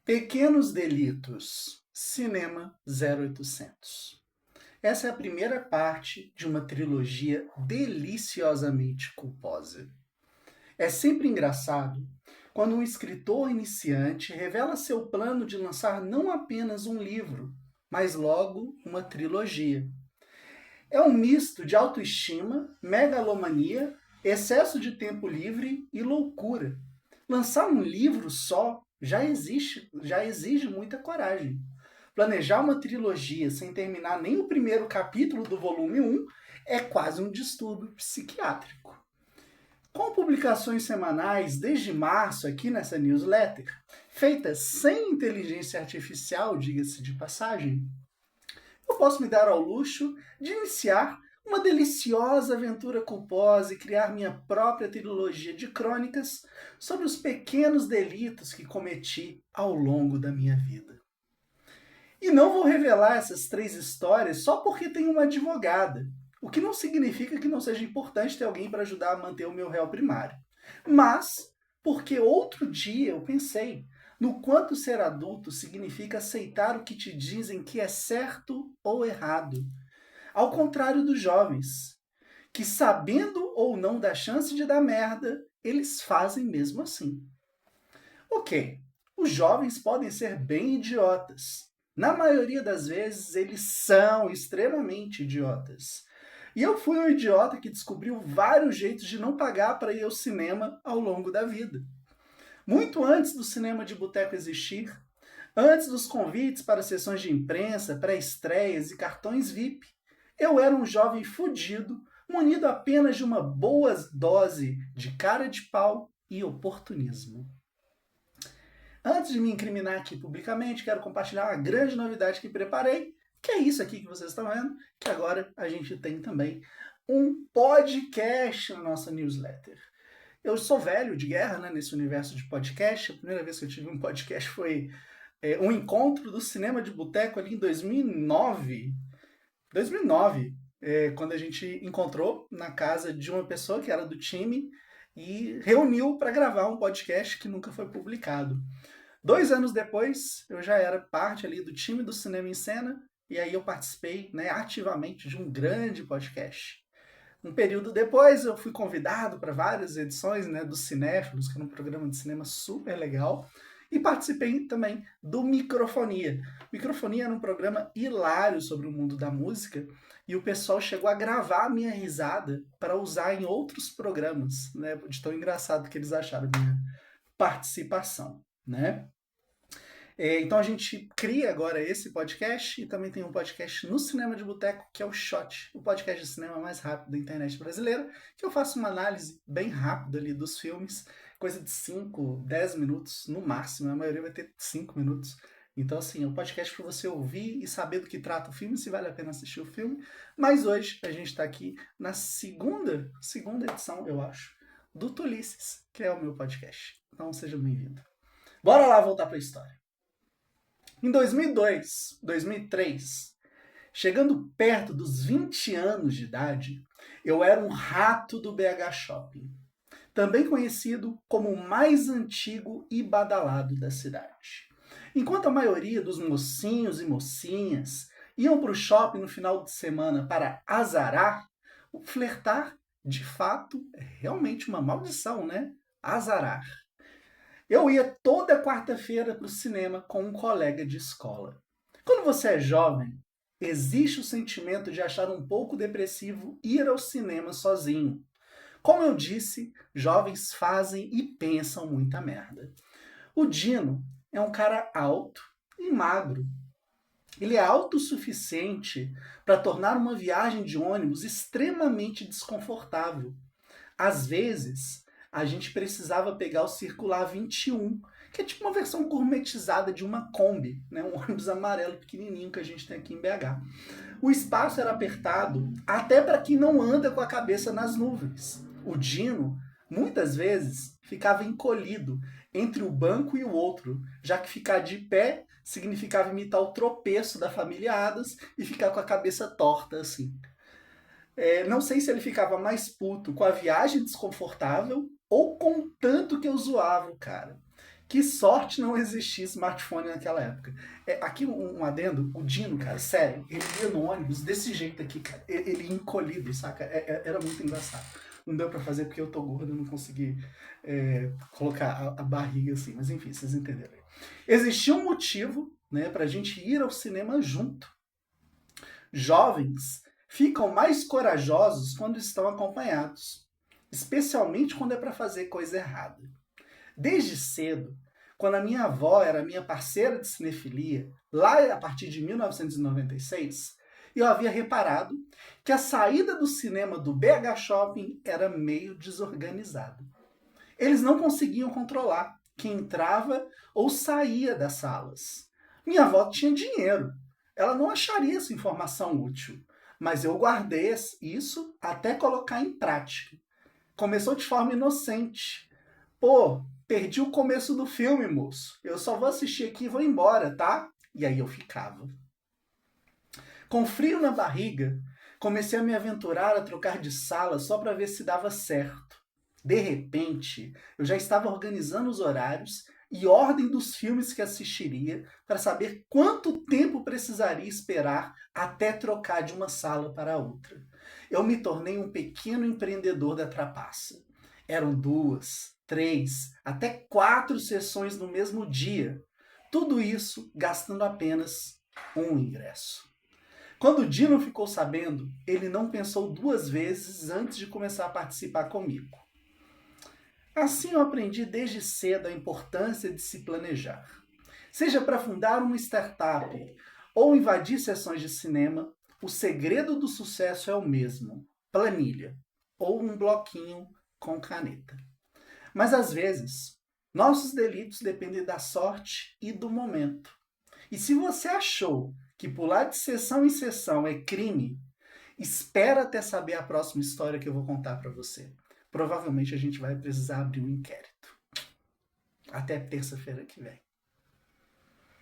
Pequenos Delitos, Cinema 0800. Essa é a primeira parte de uma trilogia deliciosamente culposa. É sempre engraçado quando um escritor iniciante revela seu plano de lançar não apenas um livro, mas logo uma trilogia. É um misto de autoestima, megalomania, excesso de tempo livre e loucura. Lançar um livro só já exige muita coragem. Planejar uma trilogia sem terminar nem o primeiro capítulo do volume 1 é quase um distúrbio psiquiátrico. Com publicações semanais desde março aqui nessa newsletter, feita sem inteligência artificial, diga-se de passagem, eu posso me dar ao luxo de iniciar uma deliciosa aventura culposa e criar minha própria trilogia de crônicas sobre os pequenos delitos que cometi ao longo da minha vida. E não vou revelar essas 3 histórias só porque tenho uma advogada, o que não significa que não seja importante ter alguém para ajudar a manter o meu réu primário. Mas porque outro dia eu pensei no quanto ser adulto significa aceitar o que te dizem que é certo ou errado. Ao contrário dos jovens, que sabendo ou não da chance de dar merda, eles fazem mesmo assim. Ok, os jovens podem ser bem idiotas. Na maioria das vezes, eles são extremamente idiotas. E eu fui um idiota que descobriu vários jeitos de não pagar para ir ao cinema ao longo da vida. Muito antes do cinema de boteco existir, antes dos convites para sessões de imprensa, pré-estreias e cartões VIP, eu era um jovem fudido, munido apenas de uma boa dose de cara de pau e oportunismo. Antes de me incriminar aqui publicamente, quero compartilhar uma grande novidade que preparei, que é isso aqui que vocês estão vendo, que agora a gente tem também um podcast na nossa newsletter. Eu sou velho de guerra, né, nesse universo de podcast. A primeira vez que eu tive um podcast foi um encontro do cinema de boteco ali em 2009. 2009, quando a gente encontrou na casa de uma pessoa que era do time e reuniu para gravar um podcast que nunca foi publicado. 2 anos depois, eu já era parte ali do time do Cinema em Cena, e aí eu participei, né, ativamente de um grande podcast. Um período depois, eu fui convidado para várias edições, né, do Cinéfilos, que era um programa de cinema super legal, e participei também do Microfonia. Microfonia era um programa hilário sobre o mundo da música, e o pessoal chegou a gravar a minha risada para usar em outros programas, né, de tão engraçado que eles acharam a minha participação, né? Então a gente cria agora esse podcast e também tem um podcast no Cinema de Boteco, que é o Shot, o podcast de cinema mais rápido da internet brasileira, que eu faço uma análise bem rápida ali dos filmes, coisa de 5, 10 minutos no máximo, a maioria vai ter 5 minutos. Então, assim, é um podcast para você ouvir e saber do que trata o filme, se vale a pena assistir o filme. Mas hoje a gente está aqui na segunda edição, eu acho, do Tolices, que é o meu podcast. Então, seja bem-vindo. Bora lá voltar para a história. Em 2002, 2003, chegando perto dos 20 anos de idade, eu era um rato do BH Shopping, também conhecido como o mais antigo e badalado da cidade. Enquanto a maioria dos mocinhos e mocinhas iam para o shopping no final de semana para azarar, o flertar, de fato, é realmente uma maldição, né? Azarar. Eu ia toda quarta-feira para o cinema com um colega de escola. Quando você é jovem, existe o sentimento de achar um pouco depressivo ir ao cinema sozinho. Como eu disse, jovens fazem e pensam muita merda. O Dino é um cara alto e magro. Ele é autossuficiente para tornar uma viagem de ônibus extremamente desconfortável. Às vezes, a gente precisava pegar o Circular 21, que é tipo uma versão gourmetizada de uma Kombi, né? Um ônibus amarelo pequenininho que a gente tem aqui em BH. O espaço era apertado até para quem não anda com a cabeça nas nuvens. O Dino, muitas vezes, ficava encolhido entre o banco e o outro, já que ficar de pé significava imitar o tropeço da família Addams e ficar com a cabeça torta assim. Não sei se ele ficava mais puto com a viagem desconfortável ou com o tanto que eu zoava o cara. Que sorte não existia smartphone naquela época. Aqui um adendo, o Dino, cara, sério, ele ia no ônibus desse jeito aqui, cara. Ele ia encolhido, saca? Era muito engraçado. Não deu pra fazer porque eu tô gordo, eu não consegui colocar a barriga assim. Mas enfim, vocês entenderam. Existia um motivo, né, pra gente ir ao cinema junto. Jovens ficam mais corajosos quando estão acompanhados, especialmente quando é para fazer coisa errada. Desde cedo, quando a minha avó era minha parceira de cinefilia, lá a partir de 1996, eu havia reparado que a saída do cinema do BH Shopping era meio desorganizada. Eles não conseguiam controlar quem entrava ou saía das salas. Minha avó tinha dinheiro, ela não acharia essa informação útil, mas eu guardei isso até colocar em prática. Começou de forma inocente. Pô, perdi o começo do filme, moço. Eu só vou assistir aqui e vou embora, tá? E aí eu ficava. Com frio na barriga, comecei a me aventurar a trocar de sala só para ver se dava certo. De repente, eu já estava organizando os horários e ordem dos filmes que assistiria para saber quanto tempo precisaria esperar até trocar de uma sala para outra. Eu me tornei um pequeno empreendedor da trapaça. Eram 2, 3, até 4 sessões no mesmo dia. Tudo isso gastando apenas um ingresso. Quando o Dino ficou sabendo, ele não pensou 2 vezes antes de começar a participar comigo. Assim eu aprendi desde cedo a importância de se planejar. Seja para fundar uma startup ou invadir sessões de cinema, o segredo do sucesso é o mesmo: planilha ou um bloquinho com caneta. Mas às vezes, nossos delitos dependem da sorte e do momento. E se você achou que pular de sessão em sessão é crime, espera até saber a próxima história que eu vou contar para você. Provavelmente a gente vai precisar abrir um inquérito. Até terça-feira que vem.